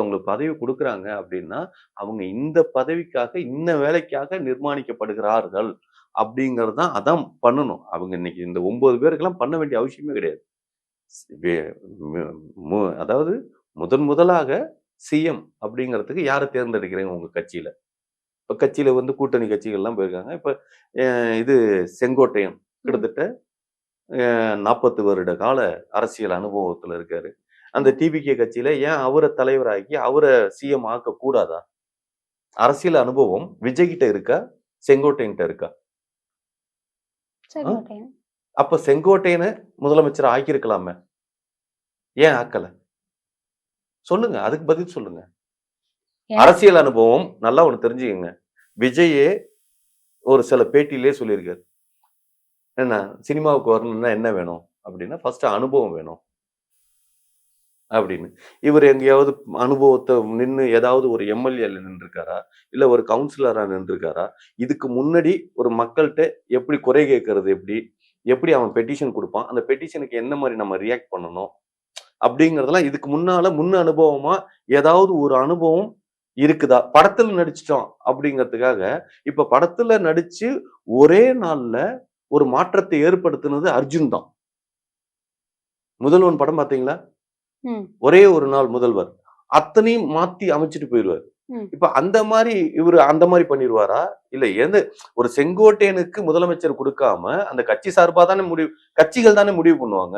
ஒருத்தவங்களுக்கு பதவி குடுக்குறாங்க அப்படின்னா, அவங்க இந்த பதவிக்காக, இந்த வேலைக்காக நிர்மாணிக்கப்படுகிறார்கள். அப்படிங்கிறது தான் அதான் பண்ணணும். அவங்க இன்னைக்கு இந்த 9 பேருக்கெல்லாம் பண்ண வேண்டிய அவசியமே கிடையாது. வே மு மு அதாவது முதலாக சிஎம் அப்படிங்கிறதுக்கு யார தேர்ந்தெடுக்கிறீங்க உங்க கட்சியில? இப்ப கட்சியில வந்து கூட்டணி கட்சிகள்லாம் போயிருக்காங்க. இப்ப அ இது செங்கோட்டையன் ம். கிட்டத்தட்ட 40 வருட கால அரசியல் அனுபவத்துல இருக்காரு. அந்த ம். டிவிகே கட்சியில ஏன் அவர தலைவராக்கி, அவர சிஎம் ஆக்கக்கூடாதா? அரசியல் அனுபவம் விஜய் கிட்ட இருக்கா? செங்கோட்டையன்ட்ட இருக்கா? அ செங்கோட்டையன். அப்ப செங்கோட்டையன முதலமைச்சர் ஆக்கியிருக்கலாமே! ஏன் ஆக்கல? சொல்லுங்க. அதுக்கு பதில் சொல்லுங்க. எனக்கு அரசியல் அனுபவம் நல்லா ஒண்ணு தெரிஞ்சுக்கங்க. விஜயே ஒரு சில பேட்டியிலேயே சொல்லியிருக்காரு. என்ன சினிமாவுக்கு வரணும்னா என்ன வேணும்? அப்டின்னா, ஃபர்ஸ்ட் அனுபவம் வேணும். அப்படின்னு. இவரு எங்கேயாவது அனுபவத்த நின்னு ஏதாவது ஒரு எம்எல்ஏல நின்றுருக்காரா? இல்ல ஒரு கவுன்சிலரா நின்றுருக்காரா? இதுக்கு முன்னாடி ஒரு மக்கள்ட்ட எப்படி குறை கேட்கறது எப்படி? எப்படி அவன் பெட்டிஷன் குடுப்பான்? அந்த பெட்டிஷனுக்கு என்ன மாரி நம்ம ரியாக்ட் பண்ணணும்? அப்படிங்கிறதெல்லாம் இதுக்கு முன்னால அனுபவமா ஏதாவது ஒரு அனுபவம் இருக்குதா? படத்துல நடிச்சுட்டோம் அப்படிங்கிறதுக்காக, இப்ப படத்துல நடிச்சு ஒரே நாள்ல ஒரு மாற்றத்தை ஏற்படுத்துனது அர்ஜுன் தான். முதல்வன் படம் பார்த்தீங்களா? ம். ஒரே ஒரு நாள் முதல்வர். அத்தனையும் மாத்தி அமைச்சுட்டு போயிருவாரு. ம். இப்ப அந்த மாரி இவரு அந்த மாரி பண்ணிருவாரா? இல்ல ஒரு செங்கோட்டையனுக்கு முதலமைச்சர் குடுக்காம, அந்த கட்சி சார்பா தானே கட்சிகள் தானே முடிவு பண்ணுவாங்க.